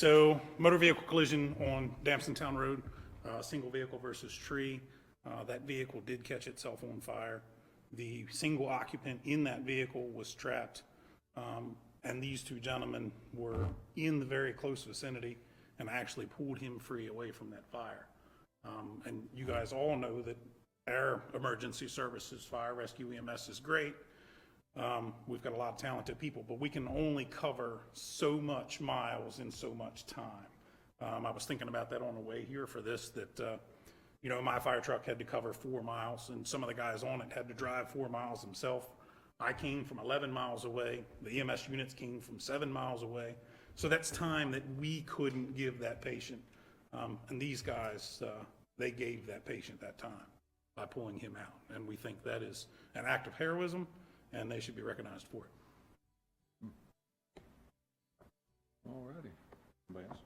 So motor vehicle collision on Damsontown Road, single vehicle versus tree. That vehicle did catch itself on fire. The single occupant in that vehicle was trapped, and these two gentlemen were in the very close vicinity and actually pulled him free away from that fire. And you guys all know that our emergency services, fire, rescue, EMS is great. We've got a lot of talented people, but we can only cover so much miles in so much time. I was thinking about that on the way here for this, that, you know, my fire truck had to cover 4 miles, and some of the guys on it had to drive 4 miles themselves. I came from 11 miles away. The EMS units came from 7 miles away. So that's time that we couldn't give that patient. And these guys, they gave that patient that time by pulling him out. And we think that is an act of heroism, and they should be recognized for it. All righty. Anybody else?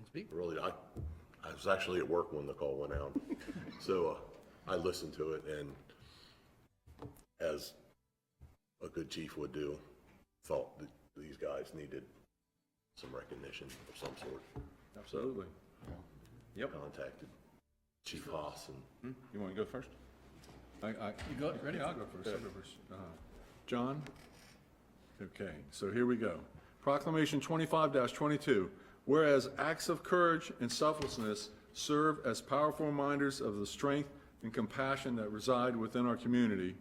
Speak. Really, I was actually at work when the call went out, so I listened to it, and as a good chief would do, thought that these guys needed some recognition of some sort. Absolutely. So, yep. Contacted Chief Haas and. You want to go first? You go ready? I'll go first. John? Okay, so here we go. Proclamation 25-22. Whereas acts of courage and selflessness serve as powerful reminders of the strength and compassion that reside within our community.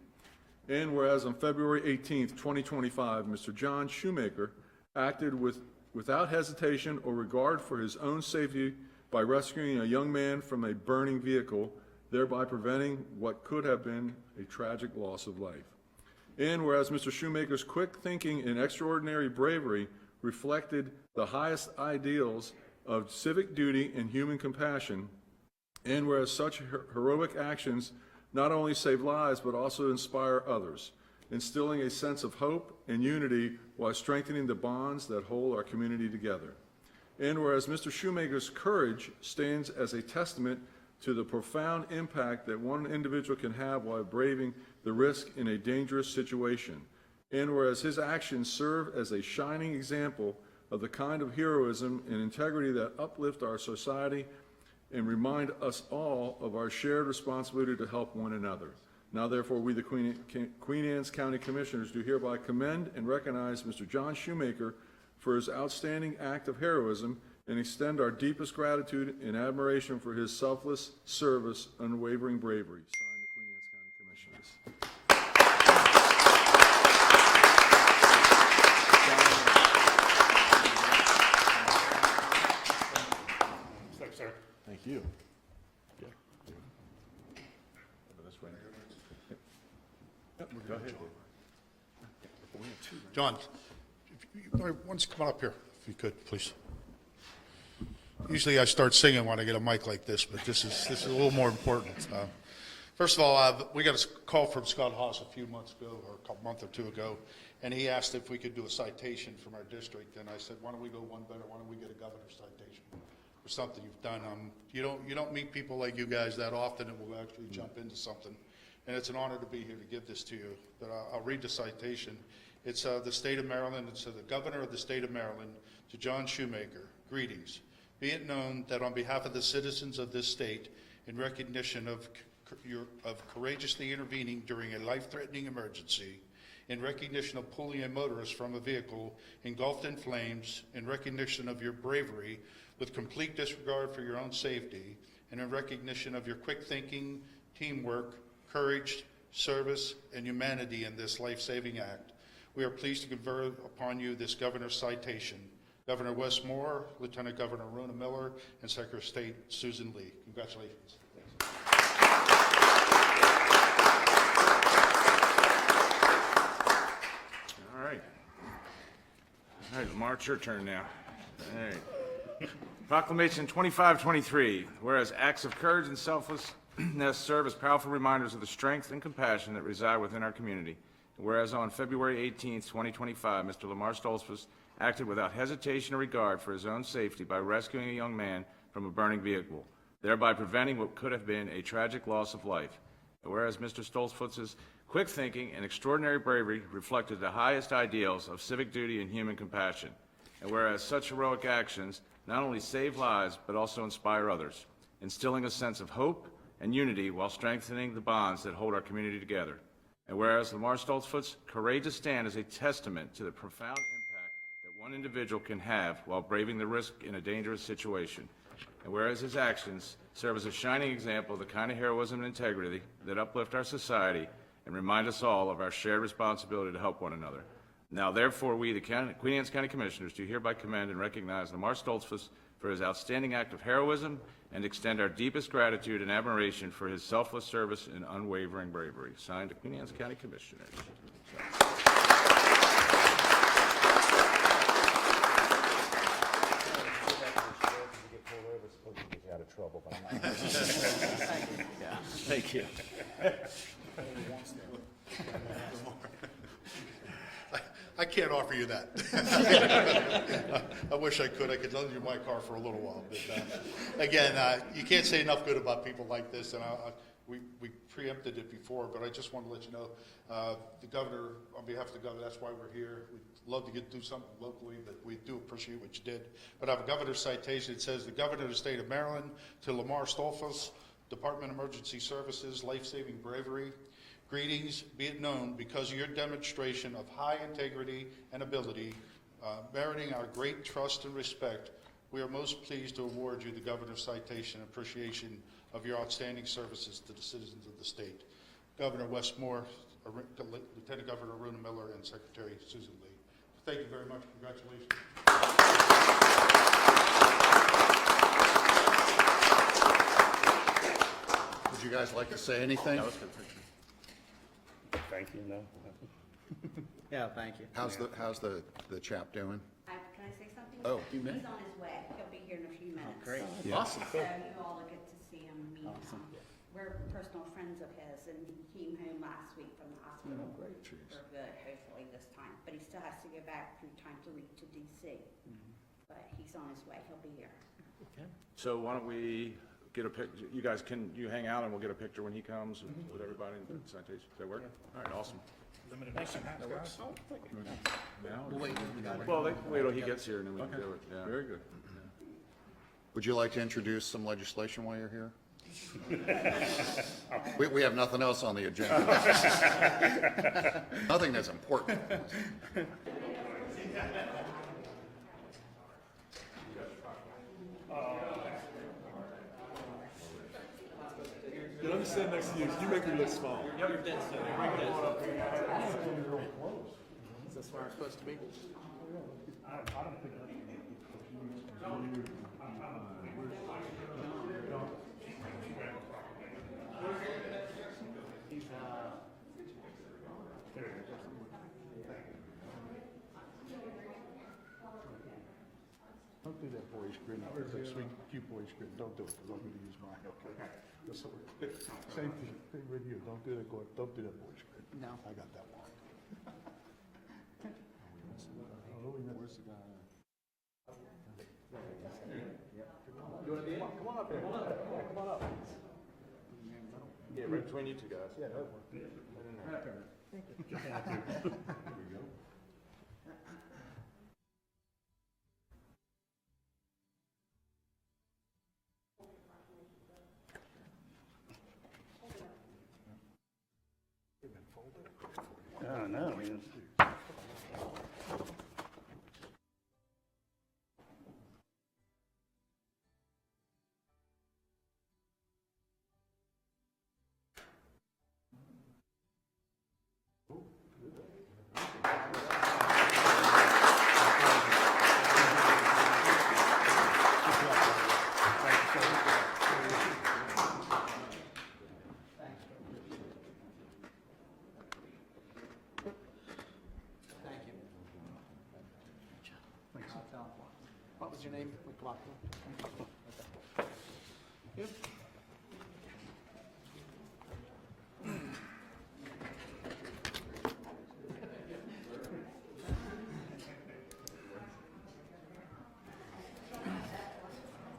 And whereas on February 18th, 2025, Mr. John Shoemaker acted without hesitation or regard for his own safety by rescuing a young man from a burning vehicle, thereby preventing what could have been a tragic loss of life. And whereas Mr. Shoemaker's quick thinking and extraordinary bravery reflected the highest ideals of civic duty and human compassion, and whereas such heroic actions not only save lives but also inspire others, instilling a sense of hope and unity while strengthening the bonds that hold our community together. And whereas Mr. Shoemaker's courage stands as a testament to the profound impact that one individual can have while braving the risk in a dangerous situation. And whereas his actions serve as a shining example of the kind of heroism and integrity that uplift our society and remind us all of our shared responsibility to help one another. Now therefore, we the Queen Anne's County Commissioners do hereby commend and recognize Mr. John Shoemaker for his outstanding act of heroism and extend our deepest gratitude and admiration for his selfless service, unwavering bravery. Signed, the Queen Anne's County Commissioners. Thanks, sir. Thank you. Yeah. Over this way. Yep, go ahead. John, why don't you come up here, if you could, please. Usually I start singing when I get a mic like this, but this is a little more important. First of all, we got a call from Scott Haas a few months ago, or a month or two ago, and he asked if we could do a citation from our district, and I said, why don't we go one better? Why don't we get a governor's citation for something you've done? You don't meet people like you guys that often that will actually jump into something, and it's an honor to be here to give this to you. But I'll read the citation. It's the state of Maryland. It's the governor of the state of Maryland to John Shoemaker. Greetings. Be it known that on behalf of the citizens of this state, in recognition of courageously intervening during a life-threatening emergency, in recognition of pulling a motorist from a vehicle engulfed in flames, in recognition of your bravery with complete disregard for your own safety, and in recognition of your quick thinking, teamwork, courage, service, and humanity in this life-saving act, we are pleased to confer upon you this governor's citation. Governor Wes Moore, Lieutenant Governor Rona Miller, and Secretary of State Susan Lee. Congratulations. All right. All right, Lamar, it's your turn now. All right. Proclamation 25-23. Whereas acts of courage and selflessness serve as powerful reminders of the strength and compassion that reside within our community. Whereas on February 18th, 2025, Mr. Lamar Stoltzfus acted without hesitation or regard for his own safety by rescuing a young man from a burning vehicle, thereby preventing what could have been a tragic loss of life. Whereas Mr. Stoltzfus's quick thinking and extraordinary bravery reflected the highest ideals of civic duty and human compassion. And whereas such heroic actions not only save lives, but also inspire others, instilling a sense of hope and unity while strengthening the bonds that hold our community together. And whereas Lamar Stoltzfus's courageous stand is a testament to the profound impact that one individual can have while braving the risk in a dangerous situation. And whereas his actions serve as a shining example of the kind of heroism and integrity that uplift our society and remind us all of our shared responsibility to help one another. Now, therefore, we, the Queen Anne's County Commissioners, do hereby commend and recognize Lamar Stoltzfus for his outstanding act of heroism and extend our deepest gratitude and admiration for his selfless service and unwavering bravery. Signed, the Queen Anne's County Commissioners. Thank you. I can't offer you that. I wish I could. I could lend you my car for a little while. But again, you can't say enough good about people like this, and we preempted it before, but I just want to let you know, the governor, on behalf of the governor, that's why we're here. We'd love to do something locally, but we do appreciate what you did. But I have a governor's citation. It says, the governor of the state of Maryland to Lamar Stoltzfus, Department of Emergency Services, life-saving bravery. Greetings, be it known, because of your demonstration of high integrity and ability, meriting our great trust and respect, we are most pleased to award you the governor's citation in appreciation of your outstanding services to the citizens of the state. Governor Westmore, Lieutenant Governor Aruna Miller, and Secretary Susan Lee. Thank you very much. Congratulations. Would you guys like to say anything? Thank you, no. Yeah, thank you. How's the chap doing? Can I say something? Oh, you may. He's on his way. He'll be here in a few minutes. Great. Yeah. Awesome. So you all will get to see him, meet him. We're personal friends of his, and he came home last week from the hospital. Great. For good, hopefully this time. But he still has to go back 3 times a week to DC. But he's on his way. He'll be here. So why don't we get a picture? You guys, can you hang out and we'll get a picture when he comes with everybody and the citation? Does that work? All right, awesome. Limited edition hats, guys. Now? Wait, we got it. Well, wait till he gets here and then we can do it. Yeah. Very good. Would you like to introduce some legislation while you're here? We have nothing else on the agenda. Nothing that's important. Let me stand next to you. You make me look small. Is this where I'm supposed to be? Don't do that boyish grin. That sweet, cute boyish grin. Don't do it, because I'm going to use mine, okay? That's all right. Same thing with you. Don't do that boyish grin. No. I got that one. Where's the guy? Come on up here. Come on up. Yeah, right between you two guys. Yeah, that worked. Oh, no, I mean, What was your name? McLaughlin? Yep.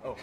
Oh.